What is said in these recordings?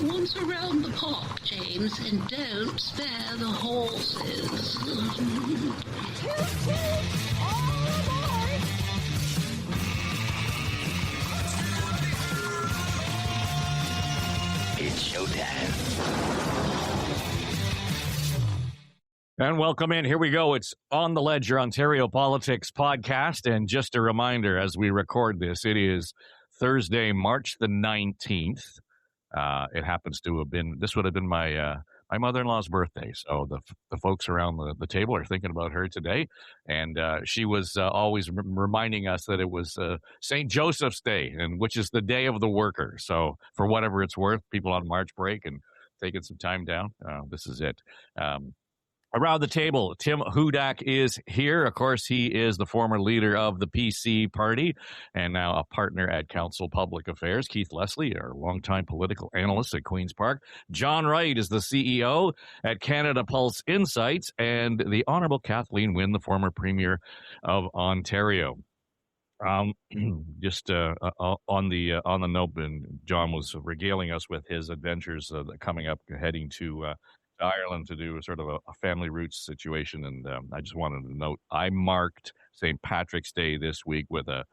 once around the park, James, and don't spare the horses. It's showtime. And welcome in. Here we go. It's On the Ledger Ontario Politics podcast. And just a reminder, as we record this, it is Thursday, March the 19th. It happens to have been, this would have been my mother-in-law's birthday. So the folks around the table are thinking about her today. And she was always reminding us that it was St. Joseph's Day, and which is the day of the worker. So for whatever it's worth, people on March break and taking some time down, this is it. Around the table, Tim Hudak is here. Of course, he is the former leader of the PC party and now a partner at Council Public Affairs. Keith Leslie, our longtime political analyst at Queen's Park. John Wright is the CEO at Canada Pulse Insights, and the Honourable Kathleen Wynne, the former Premier of Ontario. Just on the note, and John was regaling us with his adventures coming up, heading to Ireland to do sort of a family roots situation. And I just wanted to note, I marked St. Patrick's Day this week with a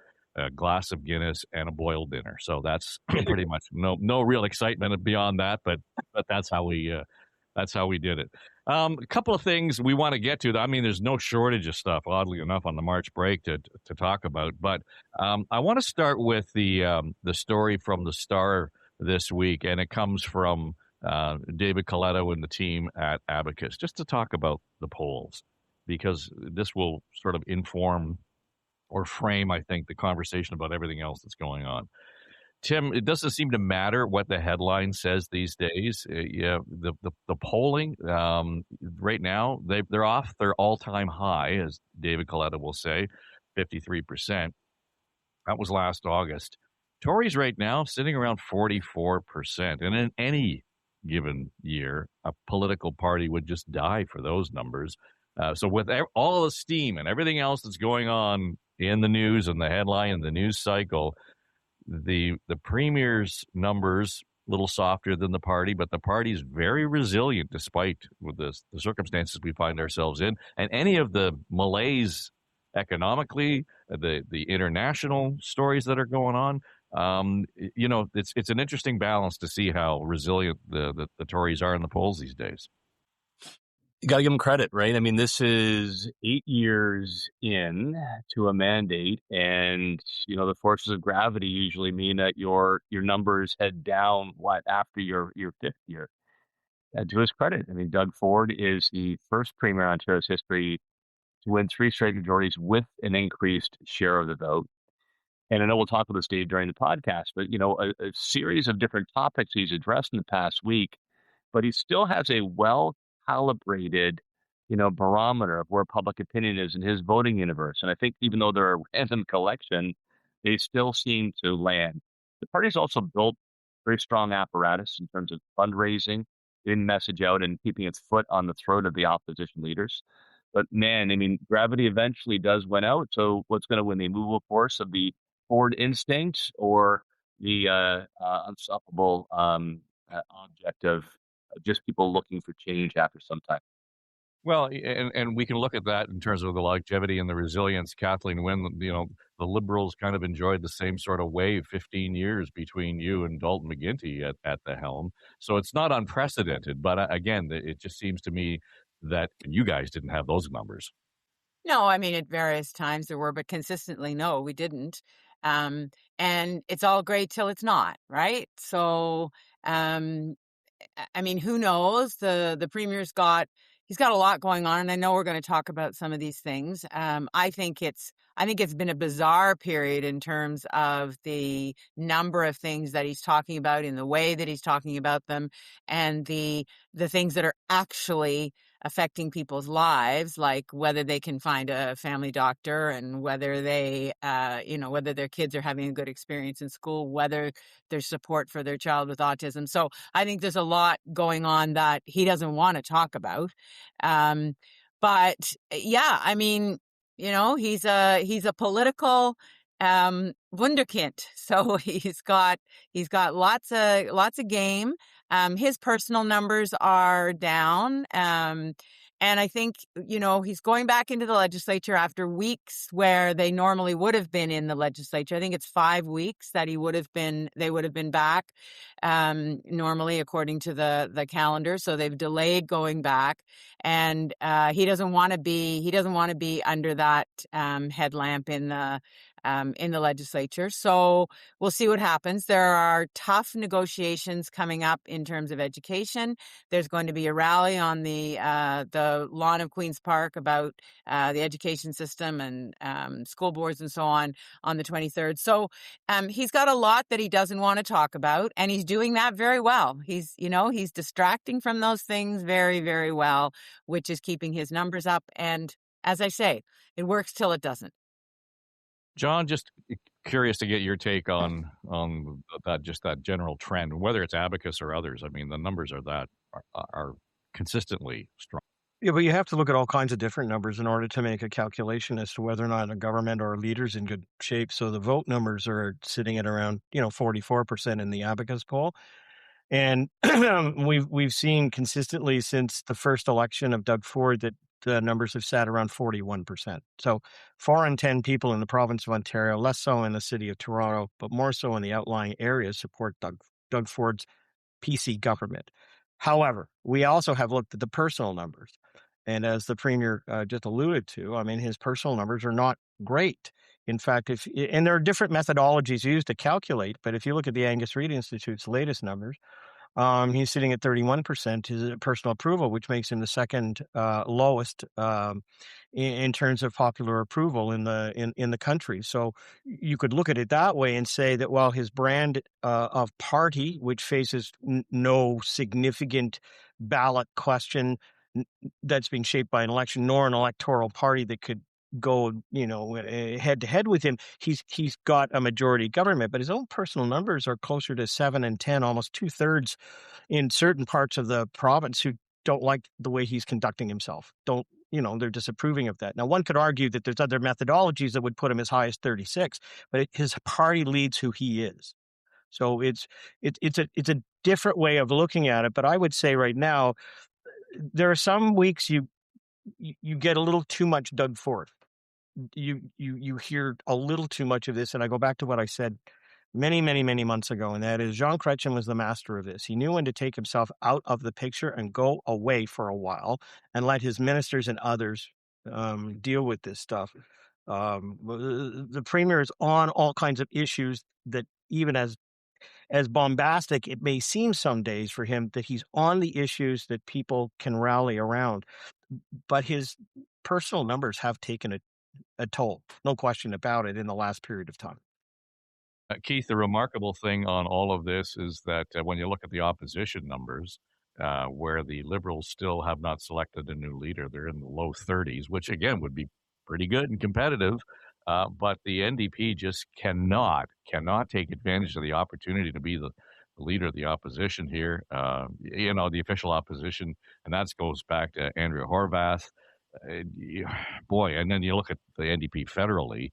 glass of Guinness and a boiled dinner. So that's pretty much no real excitement beyond that, but that's how we did it. A couple of things we want to get to. I mean, there's no shortage of stuff, oddly enough, on the March break to talk about. But I want to start with the story from the Star this week, and it comes from David Coletto and the team at Abacus, just to talk about the polls, because this will sort of inform or frame, I think, the conversation about everything else that's going on. Tim, it doesn't seem to matter what the headline says these days. The polling right now, they're off their all-time high, as David Coletto will say, 53%. That was last August. Tories right now sitting around 44%, and in any given year, a political party would just die for those numbers. So with all the steam and everything else that's going on in the news and the headline and the news cycle, the Premier's numbers a little softer than the party, but the party's very resilient despite the circumstances we find ourselves in. And any of the malaise economically, the international stories that are going on, it's an interesting balance to see how resilient the Tories are in the polls these days. You got to give them credit, right? I mean, this is 8 years in to a mandate, and the forces of gravity usually mean that your numbers head down after your fifth year. To his credit, I mean, Doug Ford is the first Premier in Ontario's history to win 3 straight majorities with an increased share of the vote. And I know we'll talk about this, Dave, during the podcast, but, a series of different topics he's addressed in the past week, but he still has a well-calibrated, barometer of where public opinion is in his voting universe. And I think even though they're a random collection, they still seem to land. The party's also built very strong apparatus in terms of fundraising, getting the message out and keeping its foot on the throat of the opposition leaders. But man, I mean, gravity eventually does win out. So what's going to win, the immovable force of the Ford instinct or the unstoppable object of just people looking for change after some time? Well, and we can look at that in terms of the longevity and the resilience. Kathleen Wynne, the Liberals kind of enjoyed the same sort of wave, 15 years between you and Dalton McGuinty at the helm. So it's not unprecedented. But again, it just seems to me that you guys didn't have those numbers. No, I mean, at various times there were, but consistently, no, we didn't. And it's all great till it's not, right? So, I mean, who knows? The Premier's he's got a lot going on, and I know we're going to talk about some of these things. I think it's been a bizarre period in terms of the number of things that he's talking about, in the way that he's talking about them, and the things that are actually affecting people's lives, like whether they can find a family doctor and whether they, whether their kids are having a good experience in school, whether there's support for their child with autism. So I think there's a lot going on that he doesn't want to talk about. But yeah, I mean, he's a political wunderkind. So he's got lots of game. His personal numbers are down. And I think, he's going back into the legislature after weeks where they normally would have been in the legislature. I think it's 5 weeks that they would have been back, normally according to the calendar. So they've delayed going back, and he doesn't want to be under that headlamp in the legislature. So we'll see what happens. There are tough negotiations coming up in terms of education. There's going to be a rally on the lawn of Queen's Park about the education system and school boards and so on the 23rd. So he's got a lot that he doesn't want to talk about, and he's doing that very well. He's distracting from those things very, very well, which is keeping his numbers up. And as I say, it works till it doesn't. John, just curious to get your take on that general trend, whether it's Abacus or others. I mean, the numbers are consistently strong. Yeah, but you have to look at all kinds of different numbers in order to make a calculation as to whether or not a government or a leader's in good shape. So the vote numbers are sitting at around 44% in the Abacus poll. And we've seen consistently since the first election of Doug Ford that the numbers have sat around 41%. So 4 in 10 people in the province of Ontario, less so in the city of Toronto, but more so in the outlying areas, support Doug Ford's PC government. However, we also have looked at the personal numbers. And as the Premier just alluded to, I mean, his personal numbers are not great. In fact, and there are different methodologies used to calculate, but if you look at the Angus Reid Institute's latest numbers, he's sitting at 31% his personal approval, which makes him the second lowest in terms of popular approval in the country. So you could look at it that way and say that while his brand of party, which faces no significant ballot question that's being shaped by an election, nor an electoral party that could go, head to head with him, he's got a majority government, but his own personal numbers are closer to 7 and 10, almost 2/3 in certain parts of the province who don't like the way he's conducting himself. They're disapproving of that. Now, one could argue that there's other methodologies that would put him as high as 36, but his party leads who he is. So it's a different way of looking at it. But I would say right now, there are some weeks you get a little too much Doug Ford. You hear a little too much of this, and I go back to what I said many, many, many months ago, and that is Jean Chrétien was the master of this. He knew when to take himself out of the picture and go away for a while and let his ministers and others deal with this stuff. The Premier is on all kinds of issues that even as bombastic it may seem some days for him, that he's on the issues that people can rally around. But his personal numbers have taken a toll, no question about it, in the last period of time. Keith, the remarkable thing on all of this is that when you look at the opposition numbers, where the Liberals still have not selected a new leader, they're in the low 30s, which again would be pretty good and competitive. But the NDP just cannot take advantage of the opportunity to be the leader of the opposition here, the official opposition, and that goes back to Andrea Horwath. Boy, and then you look at the NDP federally.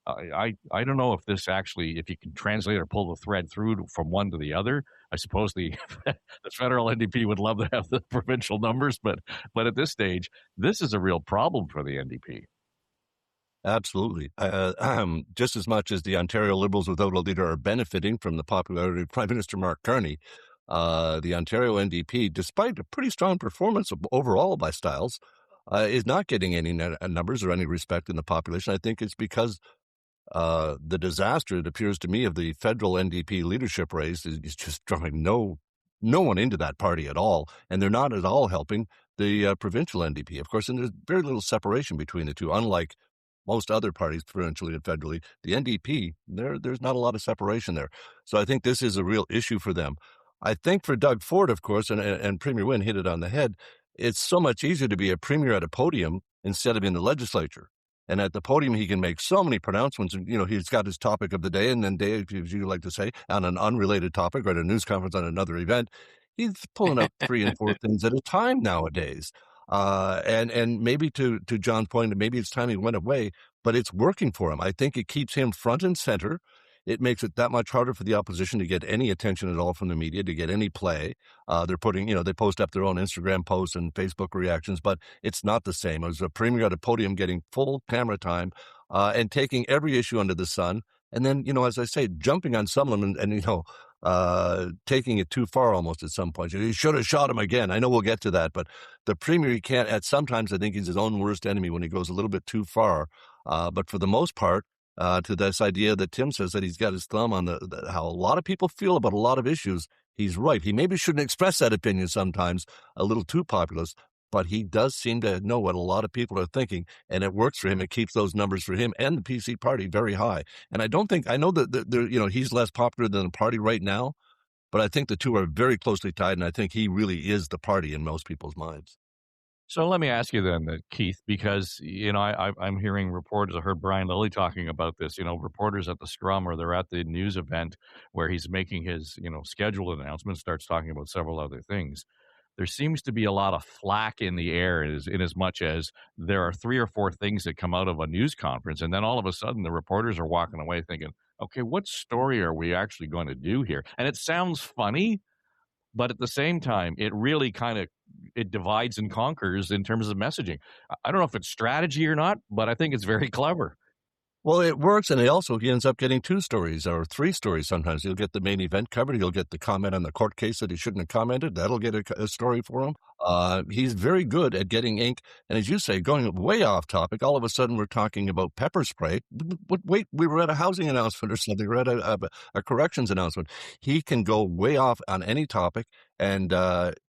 I don't know if this actually, if you can translate or pull the thread through from one to the other. I suppose the federal NDP would love to have the provincial numbers, but at this stage, this is a real problem for the NDP. Absolutely. Just as much as the Ontario Liberals without a leader are benefiting from the popularity of Prime Minister Mark Carney, the Ontario NDP, despite a pretty strong performance overall by Styles, is not getting any numbers or any respect in the population. I think it's because the disaster, it appears to me, of the federal NDP leadership race is just drawing no one into that party at all, and they're not at all helping the provincial NDP. Of course, and there's very little separation between the two, unlike most other parties, provincially and federally. The NDP, there's not a lot of separation there. So I think this is a real issue for them. I think for Doug Ford, of course, and Premier Wynne hit it on the head, it's so much easier to be a premier at a podium instead of in the legislature. And at the podium, he can make so many pronouncements. And, he's got his topic of the day, and then day, as you like to say, on an unrelated topic or at a news conference on another event. He's pulling up 3 and 4 things at a time nowadays. And maybe to John's point, maybe it's time he went away, but it's working for him. I think it keeps him front and center. it makes it that much harder for the opposition to get any attention at all from the media, to get any play. They're putting, they post up their own Instagram posts and Facebook reactions, but it's not the same. As a premier at a podium getting full camera time and taking every issue under the sun. And then, as I say, jumping on some of them and taking it too far almost at some point. He should have shot him again. I know we'll get to that, but the premier, he can't, sometimes I think he's his own worst enemy when he goes a little bit too far. But for the most part, to this idea that Tim says that he's got his thumb on how a lot of people feel about a lot of issues, he's right. He maybe shouldn't express that opinion sometimes, a little too populist, but he does seem to know what a lot of people are thinking, and it works for him. It keeps those numbers for him and the PC party very high. And I know that he's less popular than the party right now, but I think the two are very closely tied, and I think he really is the party in most people's minds. So let me ask you then, Keith, because, I'm hearing reporters, I heard Brian Lilly talking about this, reporters at the Scrum, or they're at the news event where he's making his, scheduled announcement, starts talking about several other things. There seems to be a lot of flack in the air in as much as there are 3 or 4 things that come out of a news conference. And then all of a sudden the reporters are walking away thinking, okay, what story are we actually going to do here? And it sounds funny, but at the same time, it really it divides and conquers in terms of messaging. I don't know if it's strategy or not, but I think it's very clever. Well, it works, and he ends up getting 2 stories or 3 stories sometimes. He'll get the main event covered. He'll get the comment on the court case that he shouldn't have commented. That'll get a story for him. He's very good at getting ink. And as you say, going way off topic, all of a sudden we're talking about pepper spray. Wait, we were at a housing announcement or something. We were at a corrections announcement. He can go way off on any topic and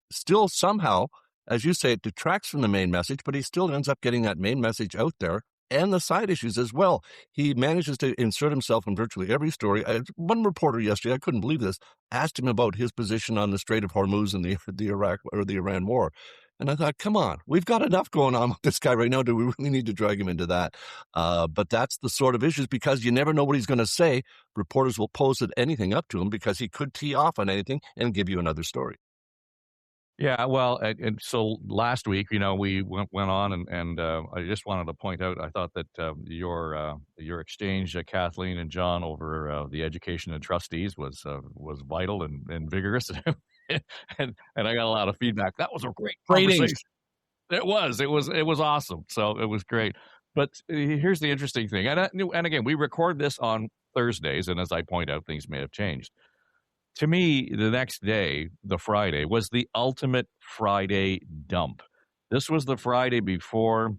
still somehow, as you say, it detracts from the main message, but he still ends up getting that main message out there. And the side issues as well. He manages to insert himself in virtually every story. One reporter yesterday, I couldn't believe this, asked him about his position on the Strait of Hormuz and the Iraq or the Iran war. And I thought, come on, we've got enough going on with this guy right now. Do we really need to drag him into that? But that's the sort of issues, because you never know what he's going to say. Reporters will pose anything up to him because he could tee off on anything and give you another story. Yeah, well, and so last week, we went on, and I just wanted to point out, I thought that your exchange, Kathleen and John, over the education and trustees was vital and vigorous, and I got a lot of feedback. That was a great conversation. It was awesome. So it was great. But here's the interesting thing, and again, we record this on Thursdays, and as I point out, things may have changed. To me, the next day, the Friday, was the ultimate Friday dump. This was the Friday before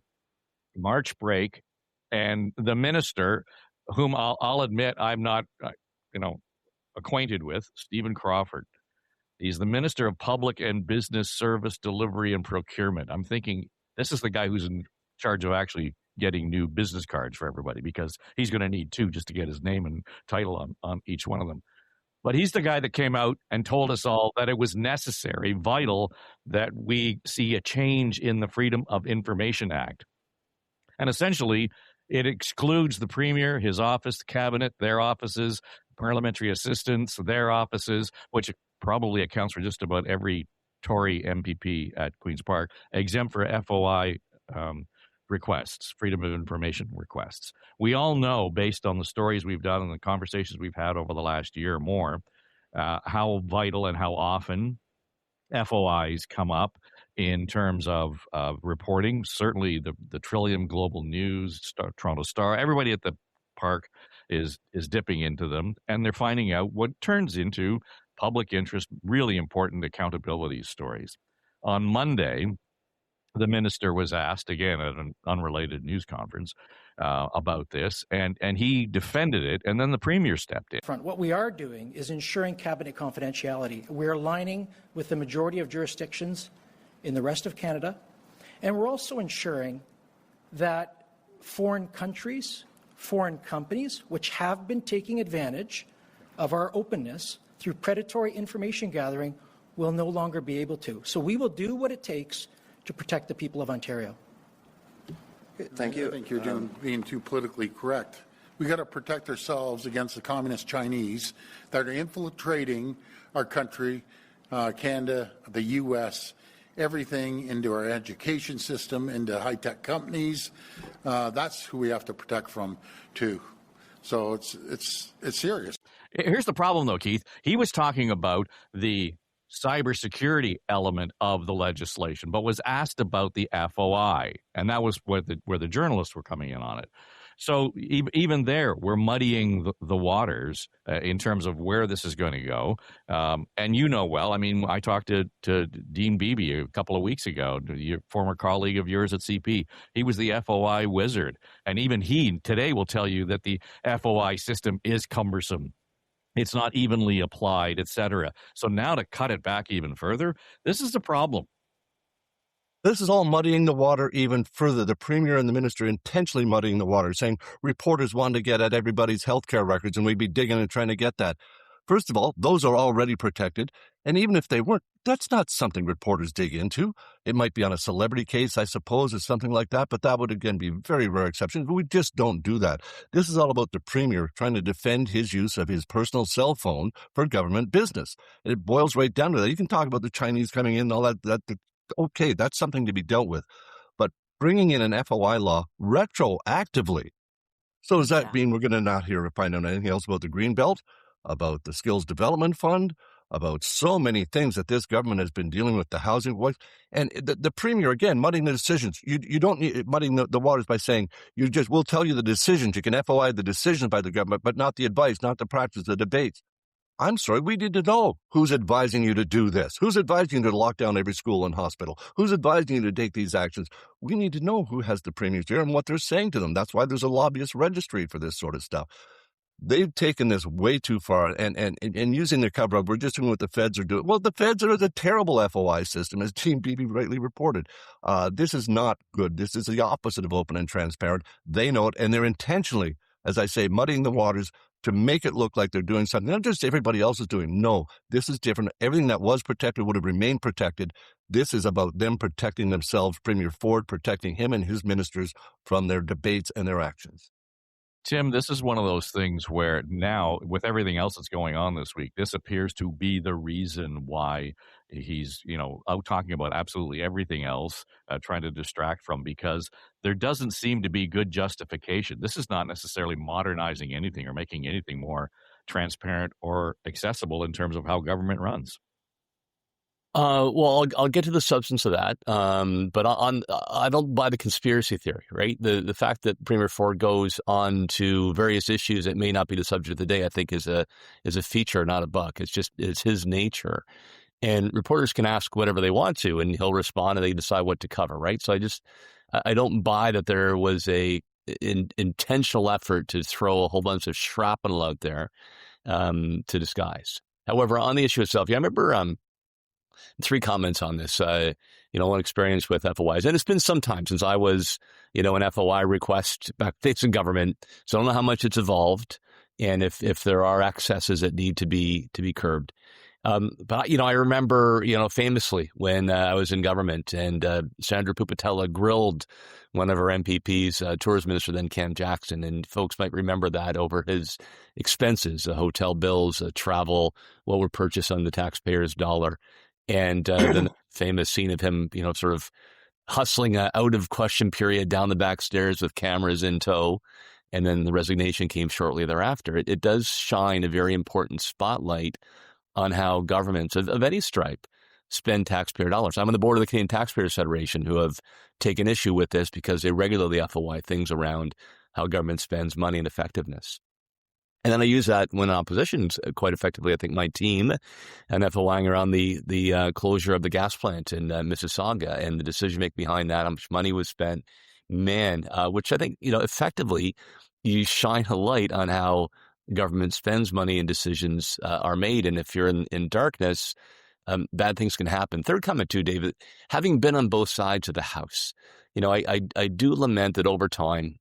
March break, and the minister, whom I'll admit I'm not, acquainted with, Stephen Crawford. He's the Minister of Public and Business Service Delivery and Procurement. I'm thinking this is the guy who's in charge of actually getting new business cards for everybody, because he's going to need 2 just to get his name and title on each one of them. But he's the guy that came out and told us all that it was necessary, vital, that we see a change in the Freedom of Information Act. And essentially, it excludes the premier, his office, the cabinet, their offices, parliamentary assistants, their offices, which probably accounts for just about every Tory MPP at Queen's Park, exempt for FOI requests, Freedom of Information requests. We all know, based on the stories we've done and the conversations we've had over the last year or more, how vital and how often FOIs come up in terms of reporting. Certainly the Trillium Global News, Toronto Star, everybody at the park is dipping into them, and they're finding out what turns into public interest, really important accountability stories. On Monday, the minister was asked, again at an unrelated news conference, about this, and he defended it, and then the premier stepped in. What we are doing is ensuring cabinet confidentiality. We're aligning with the majority of jurisdictions in the rest of Canada, and we're also ensuring that foreign countries, foreign companies, which have been taking advantage of our openness through predatory information gathering, will no longer be able to. So we will do what it takes to protect the people of Ontario. Thank you. I think you're being too politically correct. We got to protect ourselves against the communist Chinese that are infiltrating our country, Canada, the U.S., everything into our education system, into high-tech companies. That's who we have to protect from, too. So it's serious. Here's the problem, though, Keith. He was talking about the cybersecurity element of the legislation, but was asked about the FOI, and that was where the journalists were coming in on it. So even there, we're muddying the waters in terms of where this is going to go. And you know well, I mean, I talked to Dean Beebe a couple of weeks ago, your former colleague of yours at CP. He was the FOI wizard. And even he today will tell you that the FOI system is cumbersome. It's not evenly applied, et cetera. So now to cut it back even further, this is the problem. This is all muddying the water even further. The Premier and the Minister intentionally muddying the water, saying reporters want to get at everybody's healthcare records and we'd be digging and trying to get that. First of all, those are already protected. And even if they weren't, that's not something reporters dig into. It might be on a celebrity case, I suppose, or something like that, but that would, again, be very rare exceptions. But we just don't do that. This is all about the Premier trying to defend his use of his personal cell phone for government business. And it boils right down to that. You can talk about the Chinese coming in and all that. Okay, that's something to be dealt with. But bringing in an FOI law retroactively, so does that mean we're going to not hear or find out anything else about the Green Belt, about the Skills Development Fund, about so many things that this government has been dealing with, the housing voice, and the Premier, again, muddying the decisions. You don't need muddying the waters by saying, we'll tell you the decisions. You can FOI the decisions by the government, but not the advice, not the practice, the debates. I'm sorry, we need to know who's advising you to do this. Who's advising you to lock down every school and hospital? Who's advising you to take these actions? We need to know who has the Premier's ear and what they're saying to them. That's why there's a lobbyist registry for this sort of stuff. They've taken this way too far and using the cover up. We're just doing what the feds are doing. Well, the feds are the terrible FOI system, as Team Beebe rightly reported. This is not good. This is the opposite of open and transparent. They know it, and they're intentionally, as I say, muddying the waters to make it look like they're doing something. Not just everybody else is doing. No, this is different. Everything that was protected would have remained protected. This is about them protecting themselves, Premier Ford protecting him and his ministers from their debates and their actions. Tim, this is one of those things where now, with everything else that's going on this week, this appears to be the reason why he's, out talking about absolutely everything else, trying to distract from, because there doesn't seem to be good justification. This is not necessarily modernizing anything or making anything more transparent or accessible in terms of how government runs. Well, I'll get to the substance of that, but I don't buy the conspiracy theory, right? The fact that Premier Ford goes on to various issues that may not be the subject of the day, I think is a feature, not a bug. It's his nature, and reporters can ask whatever they want to, and he'll respond, and they decide what to cover, right? So I don't buy that there was a intentional effort to throw a whole bunch of shrapnel out there to disguise. However, on the issue itself, I remember. 3 comments on this. One experience with FOIs, and it's been some time since I was, an FOI request back in government. So I don't know how much it's evolved, and if there are excesses that need to be curbed. But I remember, famously when I was in government, and Sandra Pupatella grilled one of our MPPs, tourism minister then Cam Jackson, and folks might remember that over his expenses, hotel bills, travel, what were purchased on the taxpayer's dollar. And the famous scene of him, sort of hustling out of question period down the back stairs with cameras in tow. And then the resignation came shortly thereafter. It does shine a very important spotlight on how governments of any stripe spend taxpayer dollars. I'm on the board of the Canadian Taxpayers Federation, who have taken issue with this because they regularly FOI things around how government spends money and effectiveness. And then I use that when opposition quite effectively. I think my team and FOIing around the closure of the gas plant in Mississauga and the decision making behind that, how much money was spent, which I think, effectively you shine a light on how government spends money and decisions are made. And if you're in darkness, bad things can happen. Third comment too, David, having been on both sides of the house, I do lament that over time,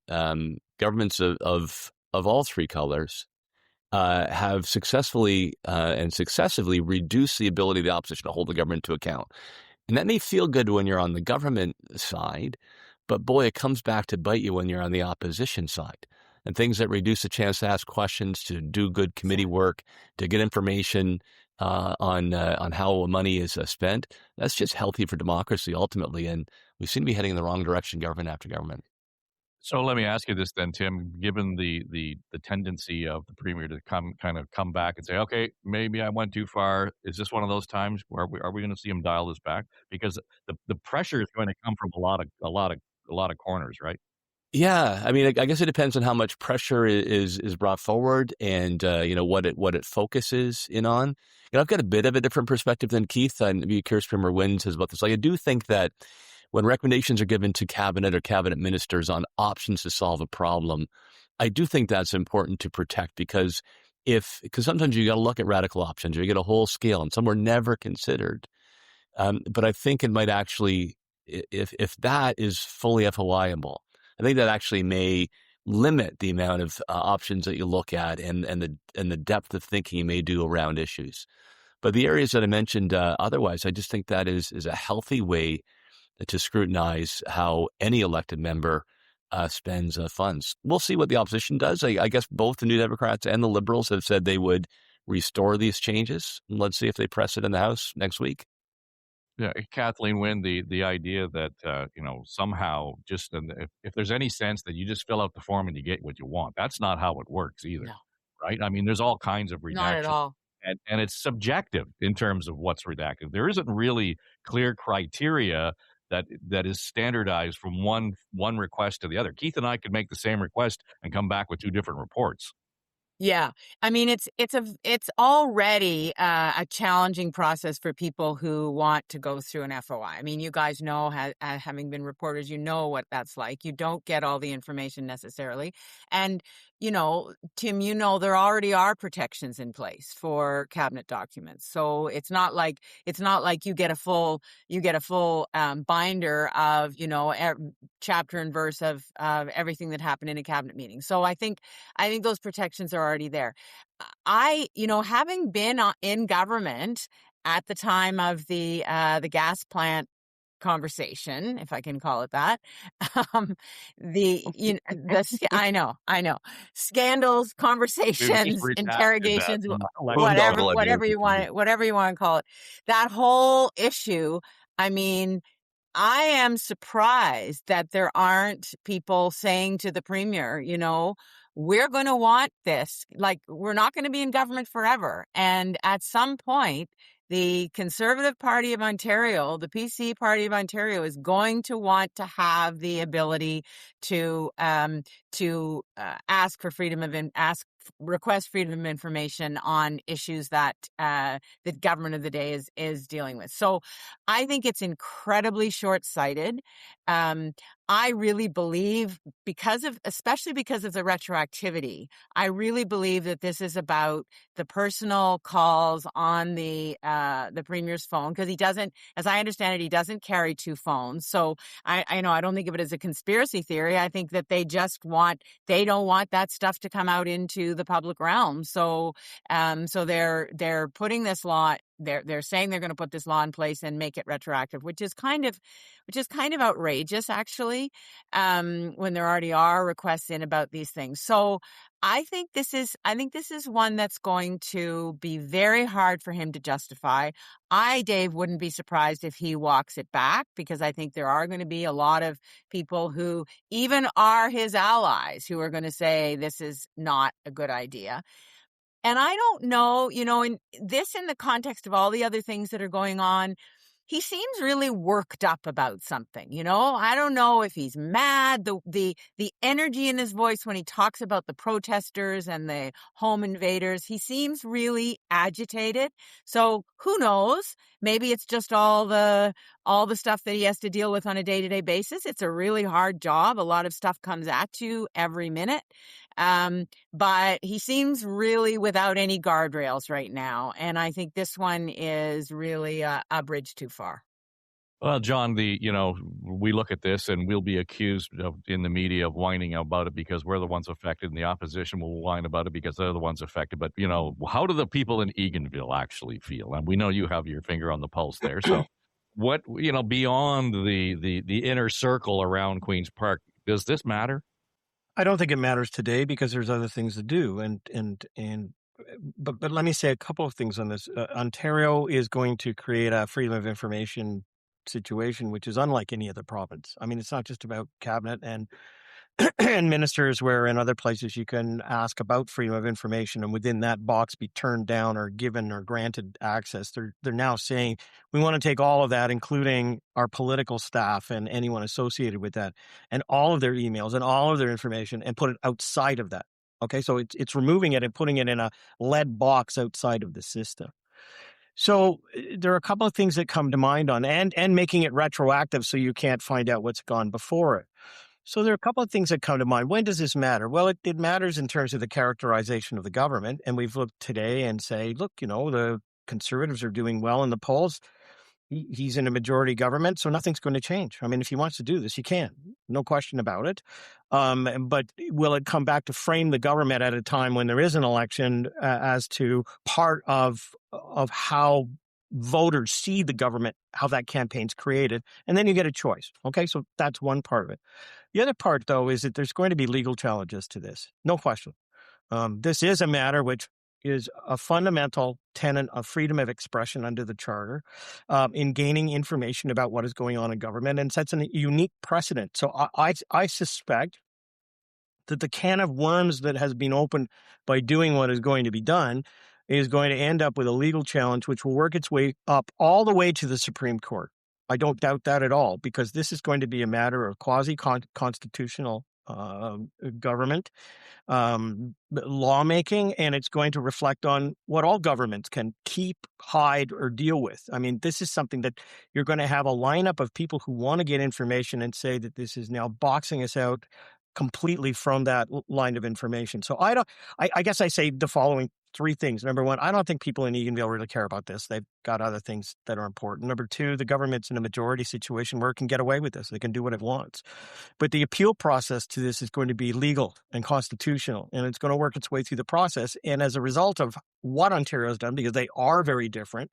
governments of all 3 colors have successfully and successively reduced the ability of the opposition to hold the government to account. And that may feel good when you're on the government side, but boy, it comes back to bite you when you're on the opposition side. And things that reduce the chance to ask questions, to do good committee work, to get information on how money is spent, that's just healthy for democracy ultimately. And we seem to be heading in the wrong direction, government after government. So let me ask you this then, Tim. Given the tendency of the premier to come back and say, okay, maybe I went too far. Is this one of those times where are we going to see him dial this back? Because the pressure is going to come from a lot of corners, right? Yeah, I mean, I guess it depends on how much pressure is brought forward, and what it focuses in on. I've got a bit of a different perspective than Keith, and maybe curious Premier Wynne says about this. Like, I do think that when recommendations are given to cabinet or cabinet ministers on options to solve a problem, I do think that's important to protect because sometimes you got to look at radical options, or you get a whole scale, and some were never considered. But I think it might actually, if that is fully FOIable, I think that actually may limit the amount of options that you look at and the depth of thinking you may do around issues. But the areas that I mentioned otherwise, I just think that is a healthy way to scrutinize how any elected member spends funds. We'll see what the opposition does. I guess both the New Democrats and the Liberals have said they would restore these changes. Let's see if they press it in the House next week. Yeah, Kathleen Wynne, the idea that somehow just if there's any sense that you just fill out the form and you get what you want, that's not how it works either, No, right? I mean, there's all kinds of not at redactions, all. and it's subjective in terms of what's redacted. There isn't really clear criteria that is standardized from one request to the other. Keith and I could make the same request and come back with two different reports. Yeah, I mean it's already a challenging process for people who want to go through an FOI. I mean, you guys know, having been reporters, you know what that's like. You don't get all the information necessarily, and Tim, there already are protections in place for cabinet documents. So it's not like you get a full binder of chapter and verse of everything that happened in a cabinet meeting. So I think those protections are already there. Having been in government at the time of the gas plant conversation, if I can call it that, I know scandals, conversations, interrogations, whatever you want to call it, that whole issue. I mean, I am surprised that there aren't people saying to the premier, we're going to want this. Like, we're not going to be in government forever. And at some point, the Conservative Party of Ontario, the PC Party of Ontario, is going to want to have the ability to request freedom of information on issues that the government of the day is dealing with. So I think incredibly short-sighted. I really believe, especially because of the retroactivity, I really believe that this is about the personal calls on the premier's phone, because he doesn't, as I understand it, he doesn't carry two phones. So I don't think of it as a conspiracy theory. I think that they don't want that stuff to come out into the public realm. So they're putting this law. They're saying they're going to put this law in place and make it retroactive, which is kind of outrageous, actually, when there already are requests in about these things. So I think this is one that's going to be very hard for him to justify. Dave, wouldn't be surprised if he walks it back, because I think there are going to be a lot of people who even are his allies who are going to say this is not a good idea. And I don't know, in the context of all the other things that are going on, he seems really worked up about something. I don't know if he's mad. The energy in his voice when he talks about the protesters and the home invaders, he seems really agitated. So who knows? Maybe it's just all the stuff that he has to deal with on a day-to-day basis. It's a really hard job. A lot of stuff comes at you every minute. But he seems really without any guardrails right now. And I think this one is really a bridge too far. Well, John, we look at this and we'll be accused in the media of whining about it because we're the ones affected, and the opposition will whine about it because they're the ones affected. But, how do the people in Eganville actually feel? And we know you have your finger on the pulse there. So what, beyond the inner circle around Queen's Park, does this matter? I don't think it matters today because there's other things to do. But let me say a couple of things on this. Ontario is going to create a freedom of information situation, which is unlike any other province. I mean, it's not just about cabinet and and ministers where in other places you can ask about freedom of information and within that box be turned down or given or granted access. They're now saying we want to take all of that, including our political staff and anyone associated with that, and all of their emails and all of their information, and put it outside of that. Okay, so it's removing it and putting it in a lead box outside of the system. So there are a couple of things that come to mind on, and making it retroactive so you can't find out what's gone before it. So there are a couple of things that come to mind. When does this matter? Well, it matters in terms of the characterization of the government. And we've looked today and say, look, the Conservatives are doing well in the polls. He's in a majority government, so nothing's going to change. I mean, if he wants to do this, he can. No question about it. But will it come back to frame the government at a time when there is an election as to part of how voters see the government, how that campaign's created, and then you get a choice. Okay, so that's one part of it. The other part, though, is that there's going to be legal challenges to this. No question. This is a matter which is a fundamental tenet of freedom of expression under the Charter in gaining information about what is going on in government, and sets a unique precedent. So I suspect that the can of worms that has been opened by doing what is going to be done is going to end up with a legal challenge which will work its way up all the way to the Supreme Court. I don't doubt that at all, because this is going to be a matter of quasi-constitutional government lawmaking, and it's going to reflect on what all governments can keep, hide, or deal with. I mean, this is something that you're going to have a lineup of people who want to get information and say that this is now boxing us out completely from that line of information. So I guess I say the following three things. Number one, I don't think people in Eganville really care about this. They've got other things that are important. Number two, the government's in a majority situation where it can get away with this. They can do what it wants. But the appeal process to this is going to be legal and constitutional, and it's going to work its way through the process. And as a result of what Ontario has done, because they are very different,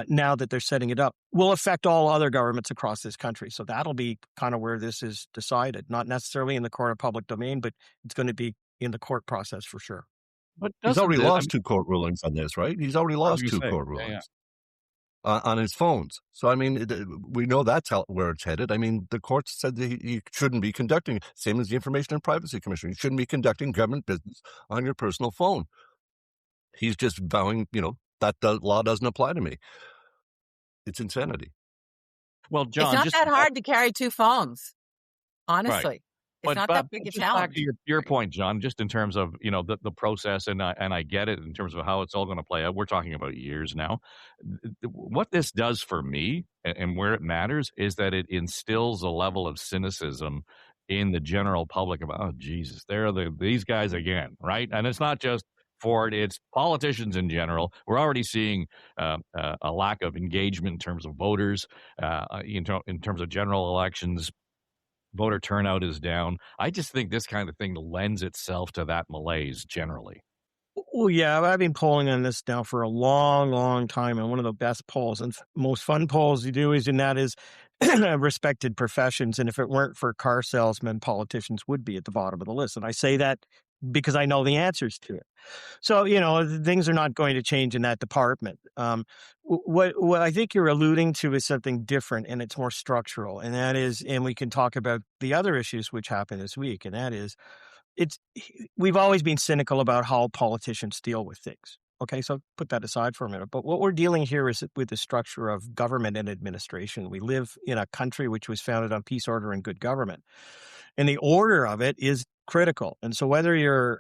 now that they're setting it up, will affect all other governments across this country. So that'll be kind of where this is decided, not necessarily in the court of public domain, but it's going to be in the court process for sure. But He's already lost two court rulings on this, right? He's already lost two say, court rulings on his phones. So, I mean, we know that's where it's headed. I mean, the court said that he shouldn't be conducting, same as the Information and Privacy Commission, you shouldn't be conducting government business on your personal phone. He's just vowing, that law doesn't apply to me. It's insanity. Well, John, it's not that hard to carry two phones, honestly. Right. It's not that big a challenge. Back to your point, John, just in terms of, the process, and I get it in terms of how it's all going to play out. We're talking about years now. What this does for me and where it matters is that it instills a level of cynicism in the general public about, oh, Jesus, these guys again, right? And it's not just Ford, it's politicians in general. We're already seeing a lack of engagement in terms of voters, in terms of general elections. Voter turnout is down. I just think this kind of thing lends itself to that malaise generally. Well, yeah, I've been polling on this now for a long, long time, and one of the best polls and most fun polls you do is respected professions. And if it weren't for car salesmen, politicians would be at the bottom of the list. And I say that because I know the answers to it. So, things are not going to change in that department. What I think you're alluding to is something different, and it's more structural. And that is, and we can talk about the other issues which happened this week, and that is, we've always been cynical about how politicians deal with things. Okay, so put that aside for a minute. But what we're dealing here is with the structure of government and administration. We live in a country which was founded on peace, order, and good government. And the order of it is critical. And so whether you're,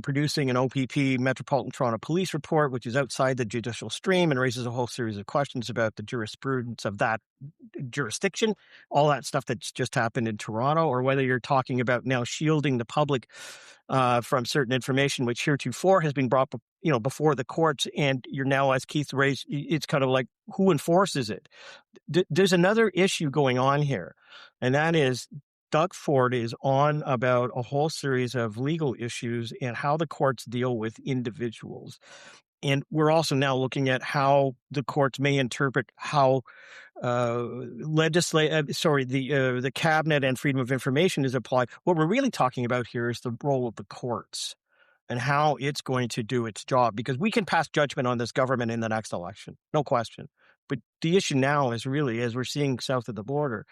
producing an OPP, Metropolitan Toronto Police report, which is outside the judicial stream and raises a whole series of questions about the jurisprudence of that jurisdiction, all that stuff that's just happened in Toronto, or whether you're talking about now shielding the public from certain information, which heretofore has been brought, before the courts, and you're now, as Keith raised, it's kind of like, who enforces it? There's another issue going on here, and that is Doug Ford is on about a whole series of legal issues and how the courts deal with individuals. And we're also now looking at how the courts may interpret how the cabinet and freedom of information is applied. What we're really talking about here is the role of the courts and how it's going to do its job, because we can pass judgment on this government in the next election, no question. But the issue now is really, as we're seeing south of the border,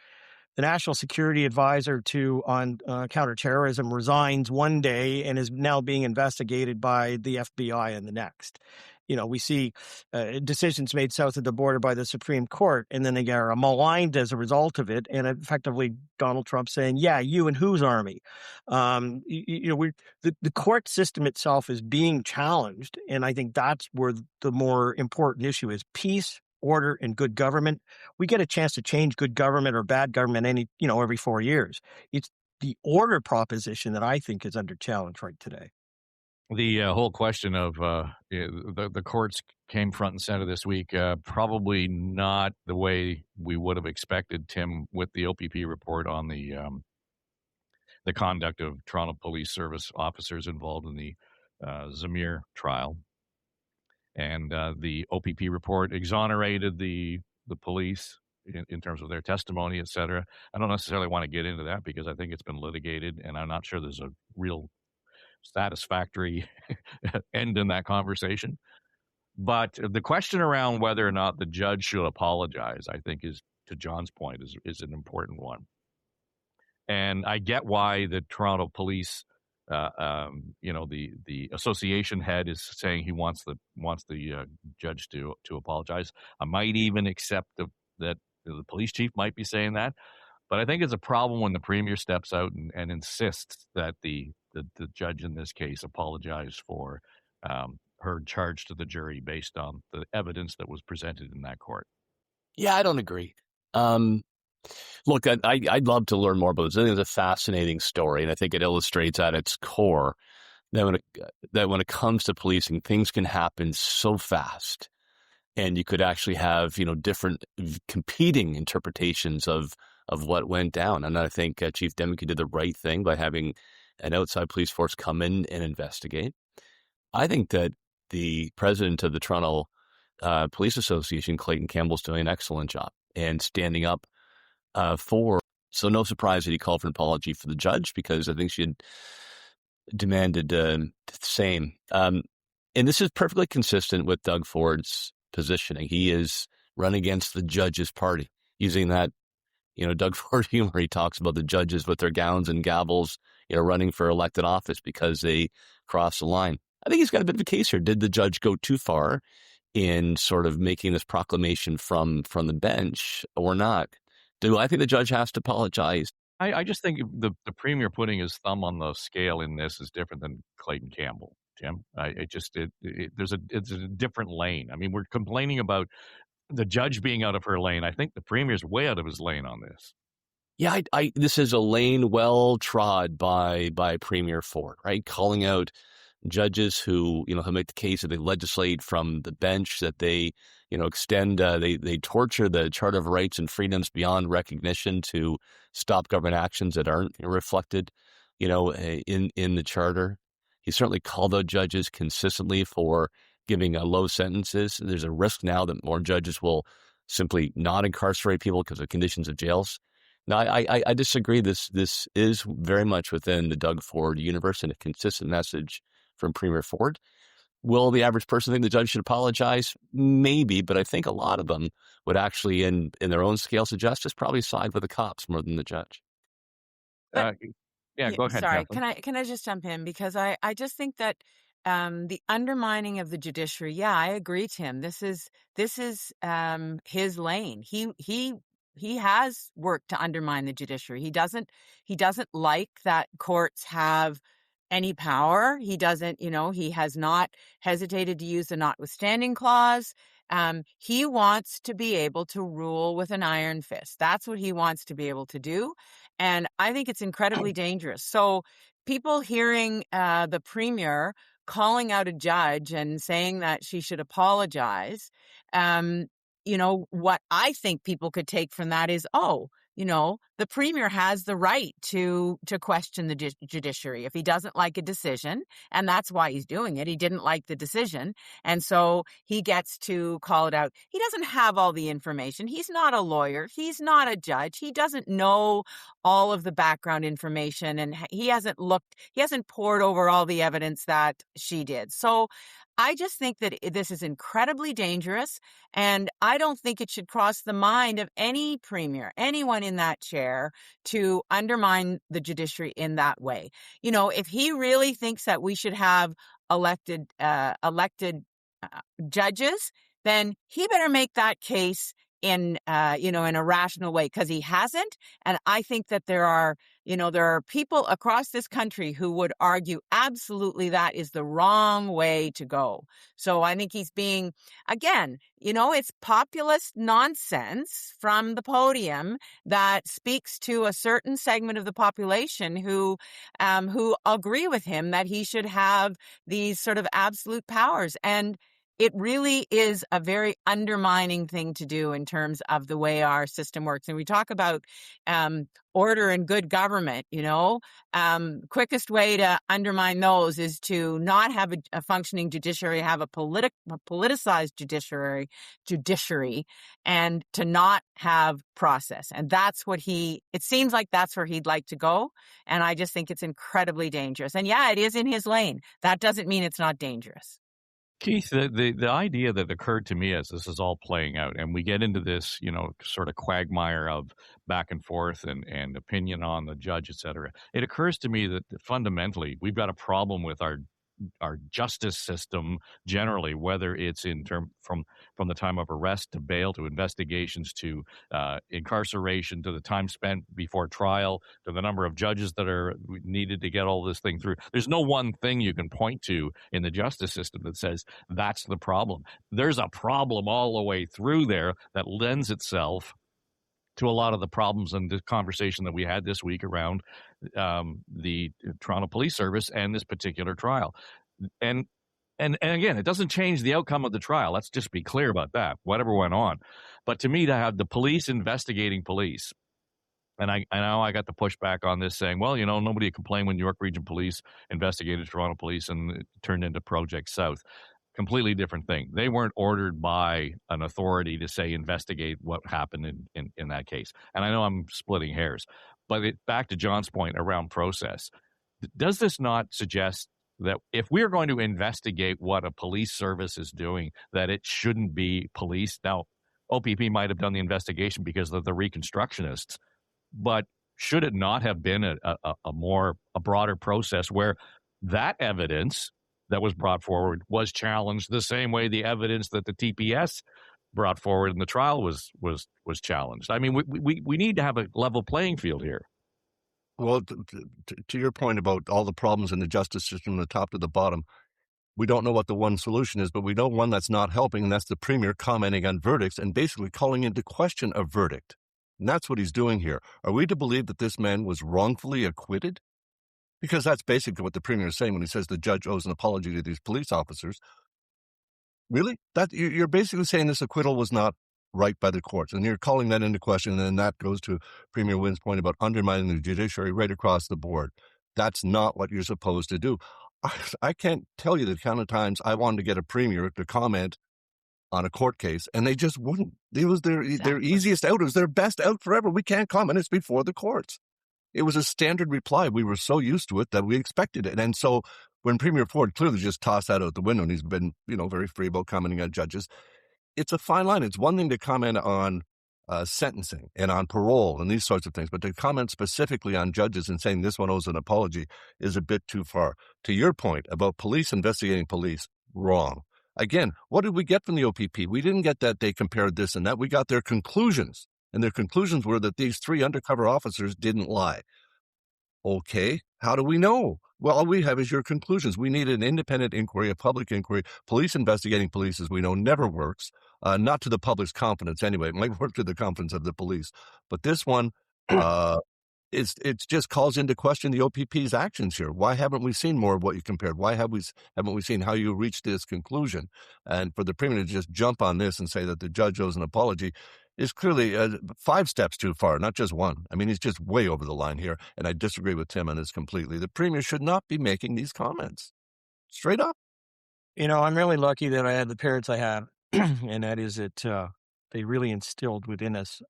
the national security advisor on counterterrorism resigns one day and is now being investigated by the FBI in the next. We see decisions made south of the border by the Supreme Court, and then they are maligned as a result of it. And effectively, Donald Trump saying, "Yeah, you and whose army?" The court system itself is being challenged, and I think that's where the more important issue is: peace, order, and good government. We get a chance to change good government or bad government every 4 years. It's the order proposition that I think is under challenge right today. The whole question of the courts came front and center this week. Probably not the way we would have expected, Tim, with the OPP report on the conduct of Toronto Police Service officers involved in the Zameer trial. And the OPP report exonerated the police in terms of their testimony, et cetera. I don't necessarily want to get into that because I think it's been litigated, and I'm not sure there's a real satisfactory end in that conversation. But the question around whether or not the judge should apologize, I think, is, to John's point, is an important one. And I get why the Toronto Police, the association head is saying he wants the judge to apologize. I might even accept that the police chief might be saying that. But I think it's a problem when the premier steps out and insists that the judge in this case apologize for her charge to the jury based on the evidence that was presented in that court. Yeah, I don't agree. Look, I'd love to learn more about this. I think it's a fascinating story, and I think it illustrates at its core that when it comes to policing, things can happen so fast, and you could actually have different competing interpretations of what went down. And I think Chief Demeke did the right thing by having an outside police force come in and investigate. I think that the president of the Toronto Police Association, Clayton Campbell, is doing an excellent job and standing up so no surprise that he called for an apology for the judge, because I think she had demanded the same. And this is perfectly consistent with Doug Ford's positioning. He is running against the judge's party, using that Doug Ford humor. He talks about the judges with their gowns and gavels, running for elected office because they cross the line. I think he's got a bit of a case here. Did the judge go too far in sort of making this proclamation from the bench or not? Do I think the judge has to apologize? I just think the premier putting his thumb on the scale in this is different than Clayton Campbell, Tim. It's a different lane. I mean, we're complaining about the judge being out of her lane. I think the premier's way out of his lane on this. Yeah, this is a lane well trod by Premier Ford, right? Calling out judges who make the case that they legislate from the bench, that they extend, they torture the Charter of Rights and Freedoms beyond recognition to stop government actions that aren't reflected, in the Charter. He certainly called out judges consistently for giving low sentences. There's a risk now that more judges will simply not incarcerate people because of conditions of jails. No, I disagree. This is very much within the Doug Ford universe and a consistent message from Premier Ford. Will the average person think the judge should apologize? Maybe, but I think a lot of them would actually, in their own scales of justice, probably side with the cops more than the judge. Go ahead. Sorry, Kathleen. can I just jump in, because I just think that the undermining of the judiciary. Yeah, I agree, Tim. This is his lane. He has worked to undermine the judiciary. He doesn't like that courts have any power. He doesn't, he has not hesitated to use the notwithstanding clause. He wants to be able to rule with an iron fist. That's what he wants to be able to do. And I think it's incredibly dangerous. So people hearing the premier calling out a judge and saying that she should apologize, what I think people could take from that is, the premier has the right to question the judiciary if he doesn't like a decision, and that's why he's doing it. He didn't like the decision, and so he gets to call it out. He doesn't have all the information. He's not a lawyer. He's not a judge. He doesn't know all of the background information, and he hasn't poured over all the evidence that she did. So I just think that this is incredibly dangerous, and I don't think it should cross the mind of any premier, anyone in that chair, to undermine the judiciary in that way. You know, if he really thinks that we should have elected judges, then he better make that case in in a rational way, because he hasn't. And I think that there are people across this country who would argue absolutely that is the wrong way to go. So I think he's being, again, it's populist nonsense from the podium that speaks to a certain segment of the population who agree with him that he should have these sort of absolute powers. And it really is a very undermining thing to do in terms of the way our system works. And we talk about order and good government, quickest way to undermine those is to not have a functioning judiciary, have a politicized judiciary, and to not have process. And that's what it seems like that's where he'd like to go. And I just think it's incredibly dangerous. And yeah, it is in his lane. That doesn't mean it's not dangerous. Keith, the idea that occurred to me as this is all playing out, and we get into this, sort of quagmire of back and forth and opinion on the judge, et cetera, it occurs to me that fundamentally we've got a problem with our justice system generally, whether it's from the time of arrest to bail to investigations to incarceration to the time spent before trial to the number of judges that are needed to get all this thing through. There's no one thing you can point to in the justice system that says that's the problem. There's a problem all the way through there that lends itself to a lot of the problems and the conversation that we had this week around the Toronto Police Service and this particular trial. And again, it doesn't change the outcome of the trial. Let's just be clear about that, whatever went on. But to me, to have the police investigating police, and I know I got the pushback on this saying, well, nobody complained when New York Region Police investigated Toronto Police and it turned into Project South. Completely different thing. They weren't ordered by an authority to say investigate what happened in that case. And I know I'm splitting hairs, but back to John's point around process. Does this not suggest that if we're going to investigate what a police service is doing, that it shouldn't be police? Now, OPP might have done the investigation because of the Reconstructionists, but should it not have been a broader process where that evidence that was brought forward was challenged the same way the evidence that the TPS brought forward in the trial was challenged? I mean, we need to have a level playing field here. Well, to your point about all the problems in the justice system from the top to the bottom, we don't know what the one solution is, but we know one that's not helping, and that's the premier commenting on verdicts and basically calling into question a verdict. And that's what he's doing here. Are we to believe that this man was wrongfully acquitted? Because that's basically what the premier is saying when he says the judge owes an apology to these police officers. Really? You're basically saying this acquittal was not right by the courts, and you're calling that into question, and then that goes to Premier Wynne's point about undermining the judiciary right across the board. That's not what you're supposed to do. I can't tell you the count of times I wanted to get a premier to comment on a court case, and they just wouldn't. It was their easiest out. It was their best out forever. We can't comment. It's before the courts. It was a standard reply. We were so used to it that we expected it. And so when Premier Ford clearly just tossed that out the window, and he's been, very free about commenting on judges, it's a fine line. It's one thing to comment on sentencing and on parole and these sorts of things, but to comment specifically on judges and saying this one owes an apology is a bit too far. To your point about police investigating police, wrong. Again, what did we get from the OPP? We didn't get that they compared this and that. We got their conclusions. And their conclusions were that these 3 undercover officers didn't lie. Okay, how do we know? Well, all we have is your conclusions. We need an independent inquiry, a public inquiry. Police investigating police, as we know, never works. Not to the public's confidence anyway. It might work to the confidence of the police. But this one, it just calls into question the OPP's actions here. Why haven't we seen more of what you compared? Why haven't we seen how you reached this conclusion? And for the premier to just jump on this and say that the judge owes an apology is clearly 5 steps too far, not just one. I mean, he's just way over the line here, and I disagree with Tim on this completely. The premier should not be making these comments. Straight up. I'm really lucky that I had the parents I had, and that is that they really instilled within us,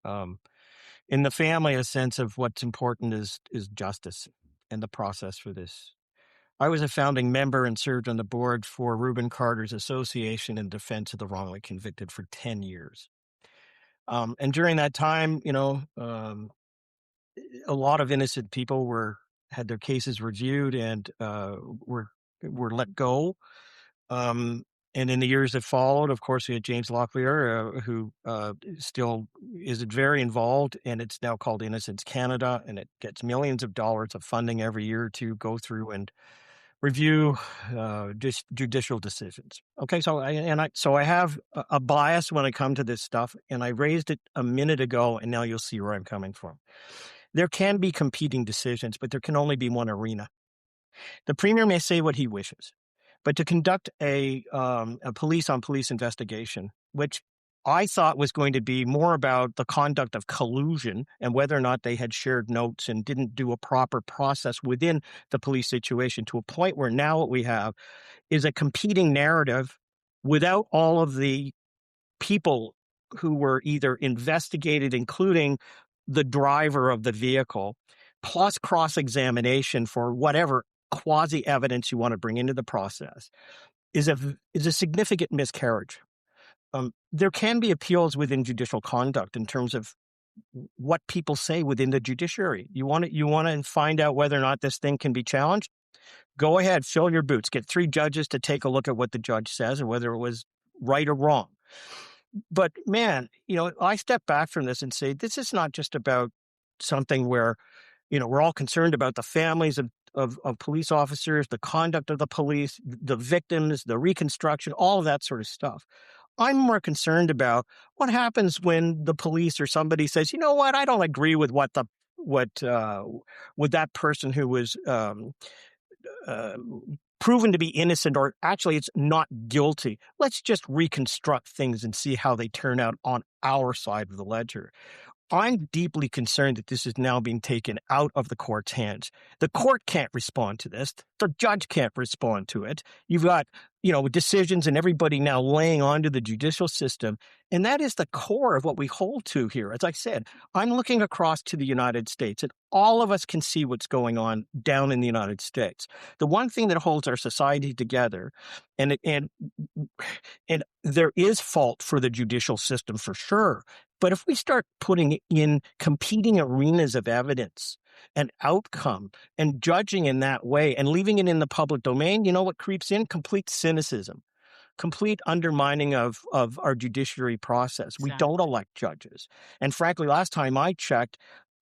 in the family, a sense of what's important is justice and the process for this. I was a founding member and served on the board for Reuben Carter's Association in Defense of the Wrongly Convicted for 10 years. And during that time, a lot of innocent people had their cases reviewed and were let go. And in the years that followed, of course, we had James Locklear, who still is very involved, and it's now called Innocence Canada, and it gets millions of dollars of funding every year to go through and review judicial decisions. Okay, so I have a bias when I come to this stuff, and I raised it a minute ago, and now you'll see where I'm coming from. There can be competing decisions, but there can only be one arena. The Premier may say what he wishes, but to conduct a police-on-police investigation, which I thought was going to be more about the conduct of collusion and whether or not they had shared notes and didn't do a proper process within the police situation, to a point where now what we have is a competing narrative without all of the people who were either investigated, including the driver of the vehicle, plus cross-examination for whatever quasi-evidence you want to bring into the process, is a significant miscarriage. There can be appeals within judicial conduct in terms of what people say within the judiciary. You want to find out whether or not this thing can be challenged? Go ahead, fill your boots. Get 3 judges to take a look at what the judge says and whether it was right or wrong. But man, I step back from this and say, this is not just about something where, we're all concerned about the families of police officers, the conduct of the police, the victims, the reconstruction, all of that sort of stuff. I'm more concerned about what happens when the police or somebody says, you know what, I don't agree with what that person who was proven to be innocent, or actually it's not guilty. Let's just reconstruct things and see how they turn out on our side of the ledger. I'm deeply concerned that this is now being taken out of the court's hands. The court can't respond to this. The judge can't respond to it. You've got, decisions and everybody now laying onto the judicial system. And that is the core of what we hold to here. As I said, I'm looking across to the United States, and all of us can see what's going on down in the United States. The one thing that holds our society together, and there is fault for the judicial system for sure, but if we start putting in competing arenas of evidence and outcome and judging in that way and leaving it in the public domain, you know what creeps in? Complete cynicism, complete undermining of our judiciary process. Exactly. We don't elect judges. And frankly, last time I checked,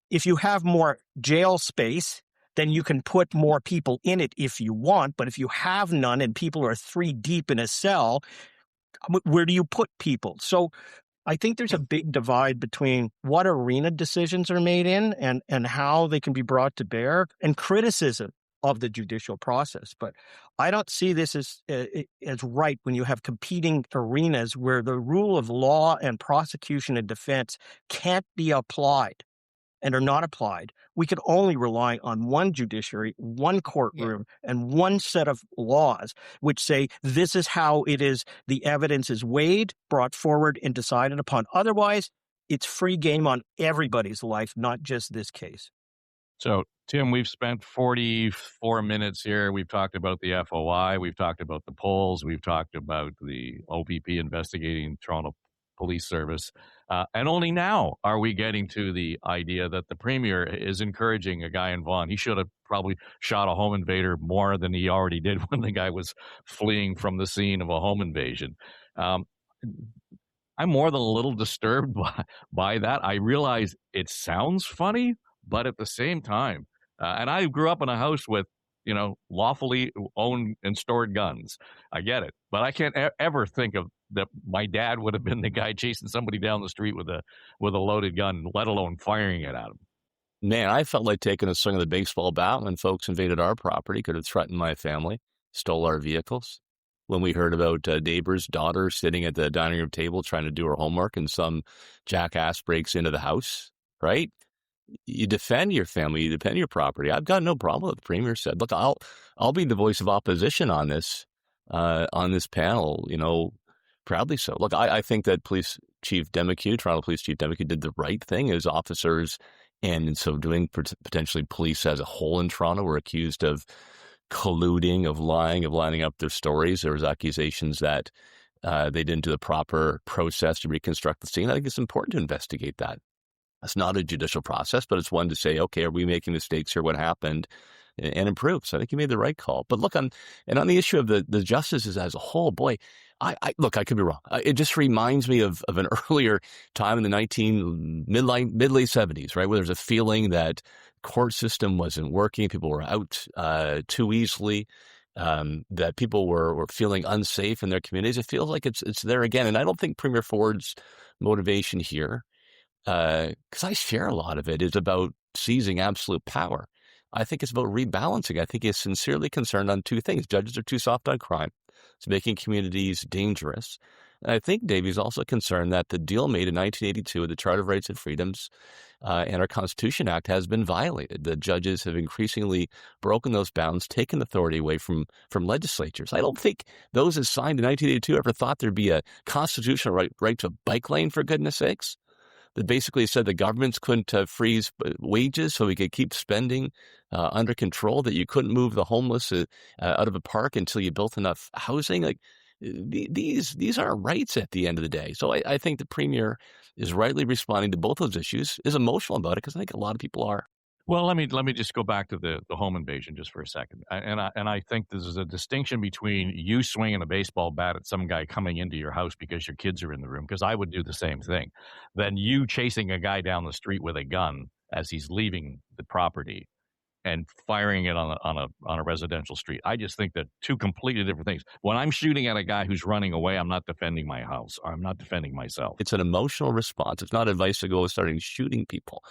if you have more jail space, then you can put more people in it if you want. But if you have none and people are 3 deep in a cell, where do you put people? So I think there's a big divide between what arena decisions are made in and how they can be brought to bear, and criticism of the judicial process. But I don't see this as right when you have competing arenas where the rule of law and prosecution and defense can't be applied and are not applied. We could only rely on one judiciary, one courtroom, and one set of laws which say this is how it is, the evidence is weighed, brought forward, and decided upon. Otherwise, it's free game on everybody's life, not just this case. So, Tim, we've spent 44 minutes here. We've talked about the FOI. We've talked about the polls. We've talked about the OPP investigating Toronto Police Service. And only now are we getting to the idea that the Premier is encouraging a guy in Vaughan. He should have probably shot a home invader more than he already did when the guy was fleeing from the scene of a home invasion. I'm more than a little disturbed by that. I realize it sounds funny, but at the same time, and I grew up in a house with, lawfully owned and stored guns. I get it, but I can't ever think of that my dad would have been the guy chasing somebody down the street with a loaded gun, let alone firing it at him. Man, I felt like taking a swing of the baseball bat when folks invaded our property, could have threatened my family, stole our vehicles. When we heard about neighbor's daughter sitting at the dining room table trying to do her homework and some jackass breaks into the house, right? You defend your family, you defend your property. I've got no problem with what the Premier said. Look, I'll be the voice of opposition on this panel, proudly so. Look, I think that Toronto Police Chief Demakew did the right thing as officers, and in so doing, potentially police as a whole in Toronto were accused of colluding, of lying, of lining up their stories. There was accusations that they didn't do the proper process to reconstruct the scene. I think it's important to investigate that. It's not a judicial process, but it's one to say, okay, are we making mistakes here? What happened? And improve. So I think you made the right call. But look, on the issue of the justices as a whole, boy, I could be wrong. It just reminds me of an earlier time in the mid-late 70s, right, where there's a feeling that court system wasn't working. People were out too easily. That people were feeling unsafe in their communities. It feels like it's there again. And I don't think Premier Ford's motivation here, because I share a lot of it, is about seizing absolute power. I think it's about rebalancing. I think he's sincerely concerned on two things. Judges are too soft on crime. It's making communities dangerous. And I think Davy's also concerned that the deal made in 1982 with the Charter of Rights and Freedoms and our Constitution Act has been violated. The judges have increasingly broken those bounds, taken authority away from legislatures. I don't think those that signed in 1982 ever thought there'd be a constitutional right to a bike lane, for goodness sakes. That basically said the governments couldn't freeze wages so we could keep spending under control, that you couldn't move the homeless out of a park until you built enough housing. Like these are rights at the end of the day. So I think the Premier is rightly responding to both those issues, is emotional about it, because I think a lot of people are. Well, let me just go back to the home invasion just for a second, and I think there's a distinction between you swinging a baseball bat at some guy coming into your house because your kids are in the room, because I would do the same thing, than you chasing a guy down the street with a gun as he's leaving the property and firing it on a residential street. I just think that two completely different things. When I'm shooting at a guy who's running away, I'm not defending my house. I'm not defending myself. It's an emotional response. It's not advice to go starting shooting people.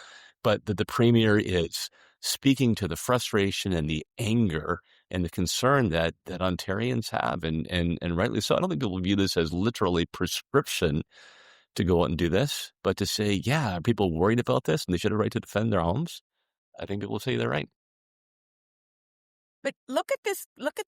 But that the Premier is speaking to the frustration and the anger and the concern that Ontarians have, and rightly so. I don't think people view this as literally prescription to go out and do this, but to say, yeah, are people worried about this and they should have a right to defend their homes? I think people say they're right. But look at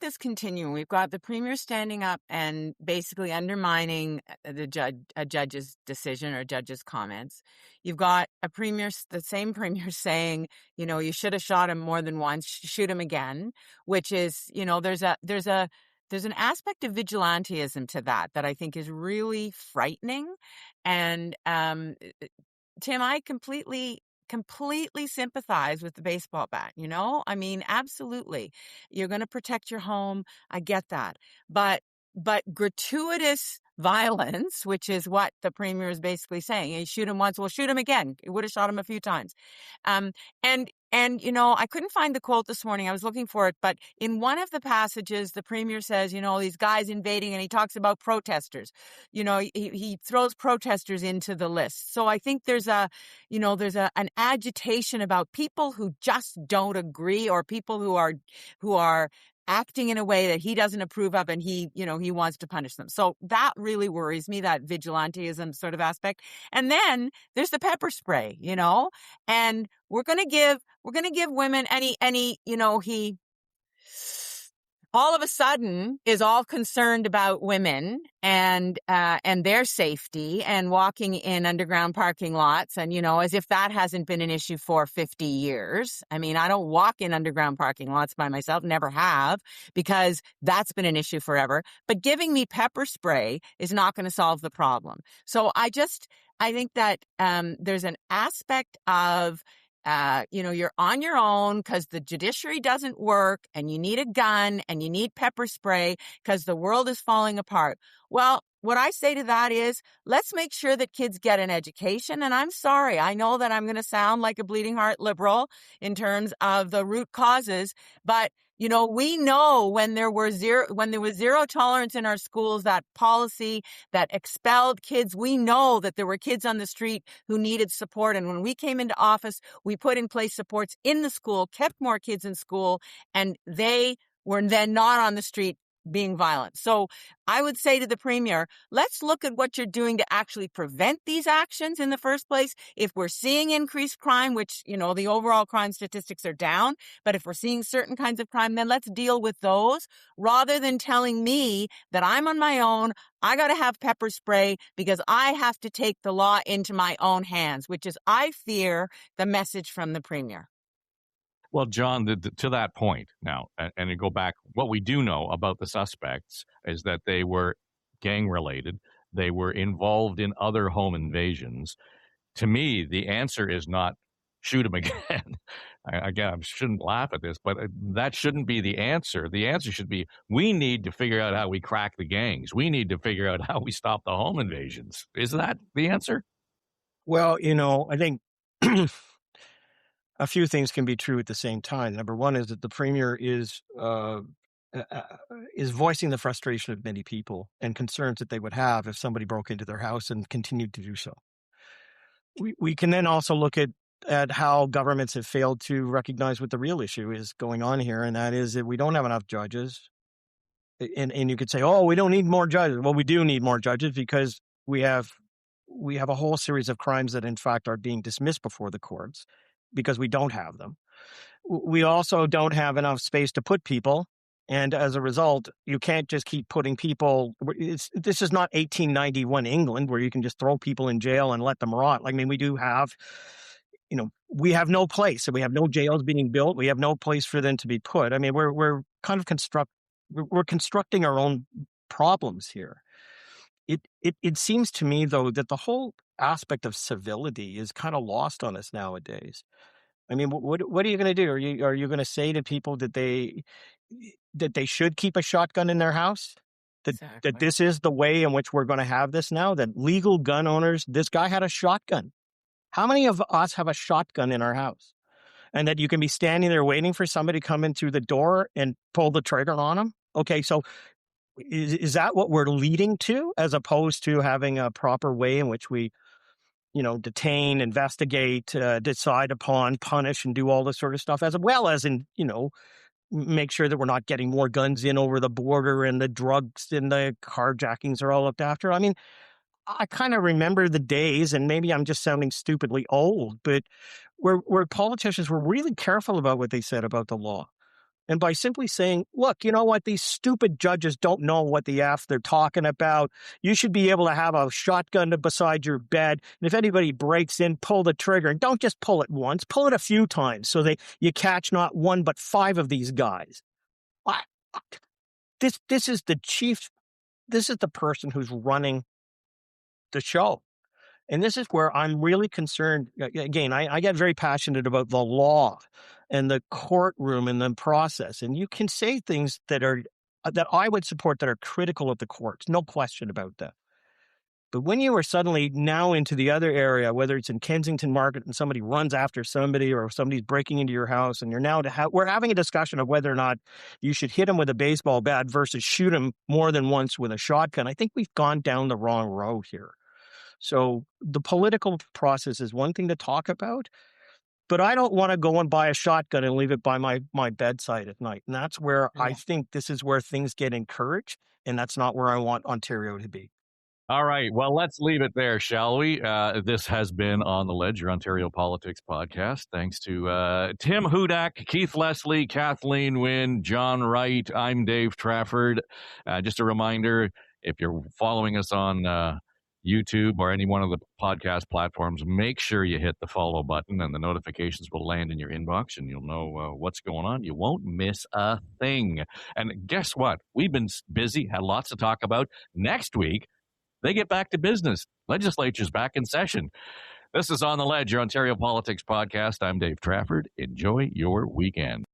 this continuum. We've got the Premier standing up and basically undermining a judge's decision or judge's comments. You've got the same Premier saying, you should have shot him more than once, shoot him again, which is, there's an aspect of vigilantism to that I think is really frightening. And Tim, I completely sympathize with the baseball bat, I mean, absolutely. You're going to protect your home. I get that. But gratuitous violence, which is what the Premier is basically saying, you shoot him once, we'll shoot him again. You would have shot him a few times. And I couldn't find the quote this morning. I was looking for it. But in one of the passages, the Premier says, these guys invading, and he talks about protesters. He throws protesters into the list. So I think there's an agitation about people who just don't agree, or people who are acting in a way that he doesn't approve of, and he wants to punish them. So that really worries me, that vigilantism sort of aspect. And then there's the pepper spray, and we're going to give women he all of a sudden is all concerned about women and their safety and walking in underground parking lots, and as if that hasn't been an issue for 50 years. I mean, I don't walk in underground parking lots by myself, never have, because that's been an issue forever. But giving me pepper spray is not going to solve the problem. So I think that there's an aspect of you're on your own because the judiciary doesn't work, and you need a gun and you need pepper spray because the world is falling apart. Well, what I say to that is, let's make sure that kids get an education. And I'm sorry, I know that I'm going to sound like a bleeding heart liberal in terms of the root causes, but we know when there was zero tolerance in our schools, that policy that expelled kids, we know that there were kids on the street who needed support. And when we came into office, we put in place supports in the school, kept more kids in school, and they were then not on the street being violent. So I would say to the Premier, let's look at what you're doing to actually prevent these actions in the first place. If we're seeing increased crime, which, the overall crime statistics are down, but if we're seeing certain kinds of crime, then let's deal with those, rather than telling me that I'm on my own, I got to have pepper spray because I have to take the law into my own hands, which is, I fear, the message from the Premier. Well, John, to that point now, and to go back, what we do know about the suspects is that they were gang-related. They were involved in other home invasions. To me, the answer is not shoot them again. Again, I shouldn't laugh at this, but that shouldn't be the answer. The answer should be, we need to figure out how we crack the gangs. We need to figure out how we stop the home invasions. Is that the answer? Well, I think a few things can be true at the same time. Number one is that the premier is voicing the frustration of many people and concerns that they would have if somebody broke into their house and continued to do so. We can then also look at how governments have failed to recognize what the real issue is going on here, and that is that we don't have enough judges. And you could say, oh, we don't need more judges. Well, we do need more judges because we have a whole series of crimes that, in fact, are being dismissed before the courts because we don't have them. We also don't have enough space to put people. And as a result, you can't just keep putting people. This is not 1891 England where you can just throw people in jail and let them rot. I mean, we do have, we have no place. And we have no jails being built. We have no place for them to be put. I mean, we're kind of constructing our own problems here. It seems to me, though, that the whole aspect of civility is kind of lost on us nowadays. I mean, what are you going to do? Are you going to say to people that they should keep a shotgun in their house? That this is the way in which we're going to have this now? That legal gun owners, this guy had a shotgun. How many of us have a shotgun in our house? And that you can be standing there waiting for somebody to come in through the door and pull the trigger on them? Okay, so is that what we're leading to, as opposed to having a proper way in which we detain, investigate, decide upon, punish, and do all this sort of stuff, as well as in, make sure that we're not getting more guns in over the border and the drugs and the carjackings are all looked after. I mean, I kind of remember the days, and maybe I'm just sounding stupidly old, but where politicians were really careful about what they said about the law. And by simply saying, look, you know what, these stupid judges don't know what the F they're talking about. You should be able to have a shotgun beside your bed. And if anybody breaks in, pull the trigger. And don't just pull it once, pull it a few times so that you catch not one but five of these guys. This is the chief. This is the person who's running the show. And this is where I'm really concerned. Again, I get very passionate about the law and the courtroom and the process. And you can say things that I would support that are critical of the courts. No question about that. But when you are suddenly now into the other area, whether it's in Kensington Market and somebody runs after somebody or somebody's breaking into your house, and you're now we're having a discussion of whether or not you should hit him with a baseball bat versus shoot him more than once with a shotgun, I think we've gone down the wrong road here. So the political process is one thing to talk about, but I don't want to go and buy a shotgun and leave it by my bedside at night. And that's where I think this is where things get encouraged, and that's not where I want Ontario to be. All right. Well, let's leave it there, shall we? This has been On the Ledge, your Ontario Politics podcast. Thanks to Tim Hudak, Keith Leslie, Kathleen Wynne, John Wright. I'm Dave Trafford. Just a reminder, if you're following us on YouTube or any one of the podcast platforms, make sure you hit the follow button and the notifications will land in your inbox and you'll know what's going on. You won't miss a thing. And guess what? We've been busy, had lots to talk about. Next week, they get back to business. Legislature's back in session. This is On the Ledge, your Ontario Politics podcast. I'm Dave Trafford. Enjoy your weekend.